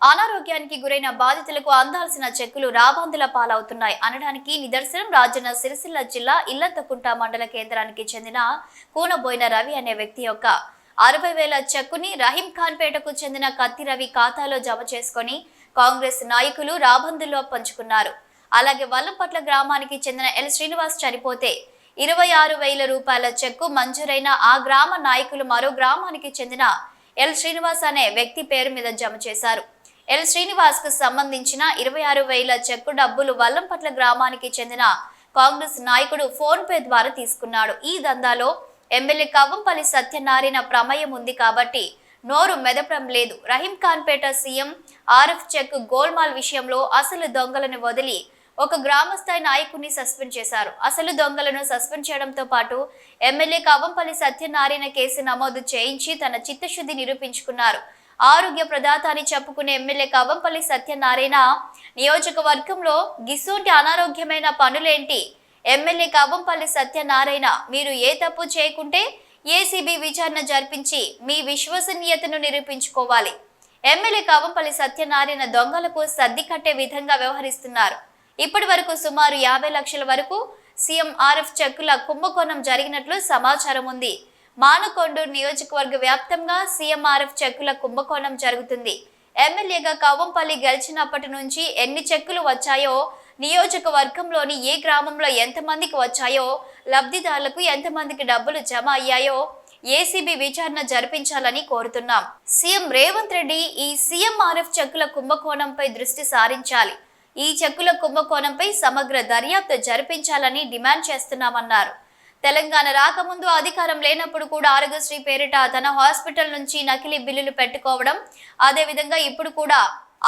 అనారోగ్యానికి గురైన బాధితులకు అందాల్సిన చెక్కులు రాబందుల పాలవుతున్నాయి అనడానికి నిదర్శనం రాజన్న సిరిసిల్ల జిల్లా ఇల్లంతకుంట మండల కేంద్రానికి చెందిన కూనబోయిన రవి అనే వ్యక్తి యొక్క 60,000 చెక్కుని రహీం ఖాన్ పేటకు చెందిన కత్తి రవి ఖాతాలో జమ చేసుకుని కాంగ్రెస్ నాయకులు రాబందుల్లో పంచుకున్నారు. అలాగే వల్లంపట్ల గ్రామానికి చెందిన ఎల్ శ్రీనివాస్ చనిపోతే 26,000 రూపాయల చెక్కు మంజూరైన ఆ గ్రామ నాయకులు మరో గ్రామానికి చెందిన ఎల్ శ్రీనివాస్ అనే వ్యక్తి పేరు మీద జమ చేశారు. ఎల్ శ్రీనివాస్ కు సంబంధించిన 26,000 చెక్కు డబ్బులు వల్లంపట్ల గ్రామానికి చెందిన కాంగ్రెస్ నాయకుడు ఫోన్ పే ద్వారా తీసుకున్నాడు. ఈ దందాలో ఎమ్మెల్యే కవ్వంపల్లి సత్యనారాయణ ప్రమేయం ఉంది కాబట్టి నోరు మెదపడం లేదు. రహీం ఖాన్ పేట సీఎం ఆర్ఎఫ్ చెక్ గోల్మాల్ విషయంలో అసలు దొంగలను వదిలి ఒక గ్రామస్థాయి నాయకుడిని సస్పెండ్ చేశారు. అసలు దొంగలను సస్పెండ్ చేయడంతో పాటు ఎమ్మెల్యే కవ్వంపల్లి సత్యనారాయణ కేసు నమోదు చేయించి తన చిత్తశుద్ధి నిరూపించుకున్నారు. ఆరోగ్య ప్రదాత అని చెప్పుకునే ఎమ్మెల్యే కవ్వంపల్లి సత్యనారాయణ నియోజకవర్గంలో గిసోంటి అనారోగ్యమైన పనులేంటి? ఎమ్మెల్యే కవ్వంపల్లి సత్యనారాయణ మీరు ఏ తప్పు చేయకుంటే ఏసీబీ విచారణ జరిపించి మీ విశ్వసనీయతను నిరూపించుకోవాలి. ఎమ్మెల్యే కవ్వంపల్లి సత్యనారాయణ దొంగలకు సర్ది కట్టే విధంగా వ్యవహరిస్తున్నారు. ఇప్పటి వరకు సుమారు 50 లక్షల వరకు సీఎం ఆర్ఎఫ్ చెక్కుల కుంభకోణం జరిగినట్లు సమాచారం ఉంది. మానకొండూరు నియోజకవర్గ వ్యాప్తంగా సీఎంఆర్ఎఫ్ చెక్కుల కుంభకోణం జరుగుతుంది. ఎమ్మెల్యేగా కవ్వంపల్లి గెలిచినప్పటి నుంచి ఎన్ని చెక్కులు వచ్చాయో, నియోజకవర్గంలోని ఏ గ్రామంలో ఎంతమందికి వచ్చాయో, లబ్ధిదారులకు ఎంతమందికి డబ్బులు జమ అయ్యాయో ఏసీబీ విచారణ జరిపించాలని కోరుతున్నాం. సీఎం రేవంత్ రెడ్డి ఈ సీఎంఆర్ఎఫ్ చెక్కుల కుంభకోణంపై దృష్టి సారించాలి. ఈ చెక్కుల కుంభకోణంపై సమగ్ర దర్యాప్తు జరిపించాలని డిమాండ్ చేస్తున్నామన్నారు. తెలంగాణ రాకముందు అధికారం లేనప్పుడు కూడా ఆరోగ్యశ్రీ పేరిట తన హాస్పిటల్ నుంచి నకిలీ బిల్లులు పెట్టుకోవడం, అదేవిధంగా ఇప్పుడు కూడా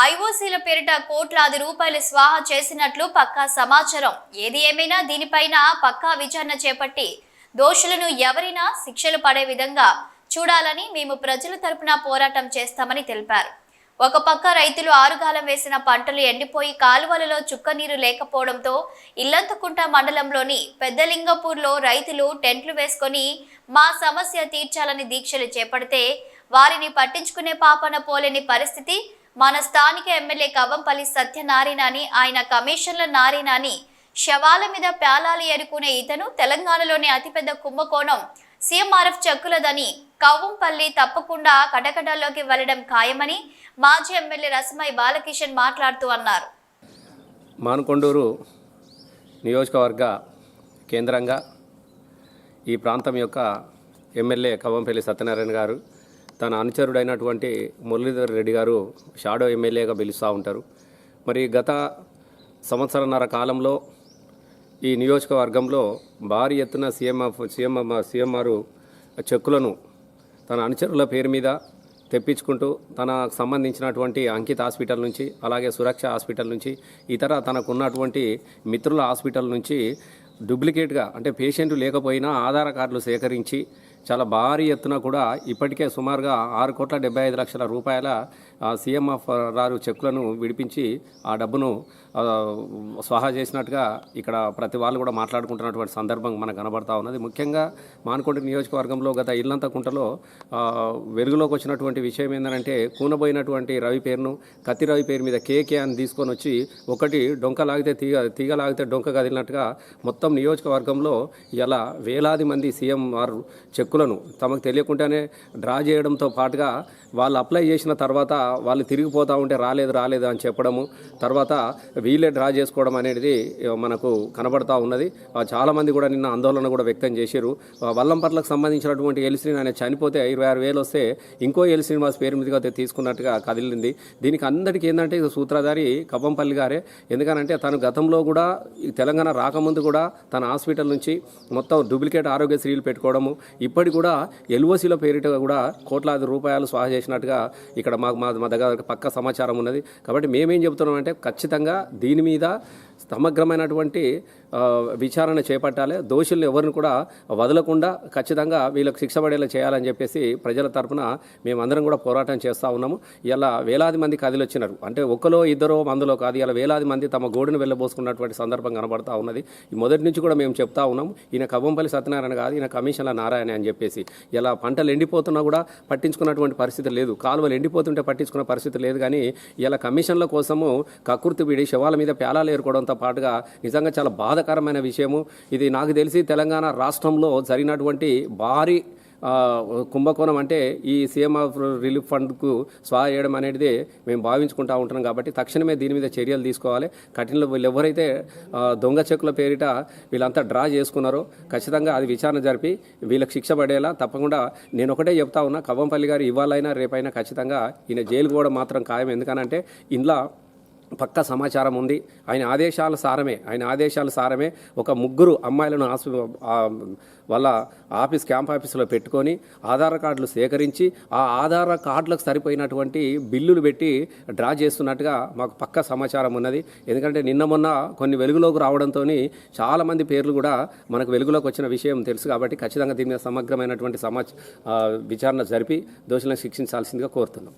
ఐఓసీల పేరిట కోట్లాది రూపాయలు స్వాహా చేసినట్లు పక్కా సమాచారం. ఏది ఏమైనా దీనిపైన పక్కా విచారణ చేపట్టి దోషులను ఎవరైనా శిక్షలు పడే విధంగా చూడాలని మేము ప్రజల తరపున పోరాటం చేస్తామని తెలిపారు. ఒక పక్క రైతులు ఆరుగాలం వేసిన పంటలు ఎండిపోయి కాలువలలో చుక్క నీరు లేకపోవడంతో ఇల్లంతకుంట మండలంలోని పెద్దలింగపూర్లో రైతులు టెంట్లు వేసుకొని మా సమస్య తీర్చాలని దీక్షలు చేపడితే వారిని పట్టించుకునే పాపన పోలేని పరిస్థితి. మన స్థానిక ఎమ్మెల్యే కవ్వంపల్లి సత్యనారాయణ అని, ఆయన కమిషన్ల నారాయణ అని శవాల మీద ప్యాలాలు ఎరుకునే ఇతను తెలంగాణలోని అతిపెద్ద కుంభకోణం సీఎంఆర్ఎఫ్ చెక్కులదని కవ్వంపల్లి తప్పకుండా కటకటాల్లోకి వెళ్లడం ఖాయమని మాజీ ఎమ్మెల్యే రసమై బాలకిషన్ మాట్లాడుతూ అన్నారు. మానకొండూరు నియోజకవర్గ కేంద్రంగా ఈ ప్రాంతం యొక్క ఎమ్మెల్యే కవ్వంపల్లి సత్యనారాయణ గారు తన అనుచరుడైనటువంటి మురళీధర్ రెడ్డి గారు షాడో ఎమ్మెల్యేగా పిలుస్తూ ఉంటారు. మరి గత సంవత్సరన్నర కాలంలో ఈ నియోజకవర్గంలో భారీ ఎత్తున సీఎంఆర్ చెక్కులను తన అనుచరుల పేరు మీద తెప్పించుకుంటూ తనకు సంబంధించినటువంటి అంకిత్ హాస్పిటల్ నుంచి, అలాగే సురక్ష హాస్పిటల్ నుంచి, ఇతర తనకున్నటువంటి మిత్రుల హాస్పిటల్ నుంచి డూప్లికేట్గా, అంటే పేషెంట్ లేకపోయినా ఆధార్ కార్డులు సేకరించి చాలా భారీ ఎత్తున కూడా ఇప్పటికే సుమారుగా 6,75,00,000 రూపాయల సీఎంఆర్ చెక్కులను విడిపించి ఆ డబ్బును స్వాహా చేసినట్టుగా ఇక్కడ ప్రతి వాళ్ళు కూడా మాట్లాడుకుంటున్నటువంటి సందర్భం మనకు కనబడతా ఉన్నది. ముఖ్యంగా మానకొండ నియోజకవర్గంలో గత ఇల్లంతకుంటలో వెలుగులోకి వచ్చినటువంటి విషయం ఏంటంటే, కూనబోయినటువంటి రవి పేరును కత్తి రవి పేరు మీద కేకే అని తీసుకొని వచ్చి ఒకటి డొంక లాగితే తీగ లాగితే డొంక కదిలినట్టుగా మొత్తం నియోజకవర్గంలో ఇలా వేలాది మంది సీఎంఆర్ చెక్కులను తమకు తెలియకుండానే డ్రా చేయడంతో పాటుగా వాళ్ళు అప్లై చేసిన తర్వాత వాళ్ళు తిరిగిపోతూ ఉంటే రాలేదు అని చెప్పడము, తర్వాత వీళ్ళే డ్రా చేసుకోవడం అనేది మనకు కనబడతా ఉన్నది. చాలామంది కూడా నిన్న ఆందోళన కూడా వ్యక్తం చేశారు. వల్లంపట్లకు సంబంధించినటువంటి ఎల్శ్రీని ఆయన చనిపోతే 26,000 వస్తే ఇంకో ఎల్ శ్రీనివాస్ పేరు మీదుగా తీసుకున్నట్టుగా కదిలింది. దీనికి అందరికీ ఏంటంటే సూత్రధారి కవ్వంపల్లి గారే. ఎందుకనంటే తను గతంలో కూడా తెలంగాణ రాకముందు కూడా తన హాస్పిటల్ నుంచి మొత్తం డూప్లికేట్ ఆరోగ్యశ్రీలు పెట్టుకోవడము, ఇప్పటికి కూడా ఎల్ఓసీల పేరిట కూడా కోట్లాది రూపాయలు స్వాహా చేసినట్టుగా ఇక్కడ మా దగ్గర పక్క సమాచారం ఉన్నది. కాబట్టి మేమేం చెబుతున్నామంటే ఖచ్చితంగా దీని మీద సమగ్రమైనటువంటి విచారణ చేపట్టాలి. దోషులను ఎవరిని కూడా వదలకుండా ఖచ్చితంగా వీళ్ళకు శిక్ష పడేలా చేయాలని చెప్పేసి ప్రజల తరఫున మేమందరం కూడా పోరాటం చేస్తూ ఉన్నాము. ఇలా వేలాది మంది కదిలి వచ్చినారు. అంటే ఒకలో ఇద్దరో మందులో కాదు, ఇలా వేలాది మంది తమ గోడును వెళ్ళబోసుకున్నటువంటి సందర్భం కనబడతా ఉన్నది. మొదటి నుంచి కూడా మేము చెప్తా ఉన్నాము, ఈయన కవ్వంపల్లి సత్యనారాయణ కాదు, ఈయన కమిషన్ల నారాయణ అని చెప్పేసి. ఇలా పంటలు ఎండిపోతున్నా కూడా పట్టించుకున్నటువంటి పరిస్థితి లేదు, కాలువలు ఎండిపోతుంటే పట్టించుకున్న పరిస్థితి లేదు. కానీ ఇలా కమిషన్ల కోసము కక్కుర్తి వీడి శవాల మీద పేలాలు ఏరుకోవడంతో పాటుగా నిజంగా చాలా బాధాకరమైన విషయము ఇది. నాకు తెలిసి తెలంగాణ రాష్ట్రంలో జరిగినటువంటి భారీ కుంభకోణం అంటే ఈ సీఎం ఆఫ్ రిలీఫ్ ఫండ్కు స్వా చేయడం అనేది మేము భావించుకుంటూ ఉంటున్నాం. కాబట్టి తక్షణమే దీని మీద చర్యలు తీసుకోవాలి. కఠినలో వీళ్ళు ఎవరైతే దొంగ చెక్కుల పేరిట వీళ్ళంతా డ్రా చేసుకున్నారో ఖచ్చితంగా అది విచారణ జరిపి వీళ్ళకి శిక్ష పడేలా తప్పకుండా నేను ఒకటే చెప్తా ఉన్నా, కవ్వంపల్లి గారు ఇవాళైనా రేపైనా ఖచ్చితంగా ఈయన జైలుకు పోవడం మాత్రం ఖాయం. ఎందుకనంటే ఇంట్లో పక్క సమాచారం ఉంది. ఆయన ఆదేశాల సారమే ఒక 3 అమ్మాయిలను వాళ్ళ క్యాంప్ ఆఫీసులో పెట్టుకొని ఆధార్ కార్డులు సేకరించి ఆ ఆధార్ కార్డులకు సరిపోయినటువంటి బిల్లులు పెట్టి డ్రా చేస్తున్నట్టుగా మాకు పక్క సమాచారం ఉన్నది. ఎందుకంటే నిన్న మొన్న కొన్ని వెలుగులోకి రావడంతో చాలామంది పేర్లు కూడా మనకు వెలుగులోకి వచ్చిన విషయం తెలుసు. కాబట్టి ఖచ్చితంగా దీని మీద సమగ్రమైనటువంటి విచారణ జరిపి దోషులను శిక్షించాల్సిందిగా కోరుతున్నాం.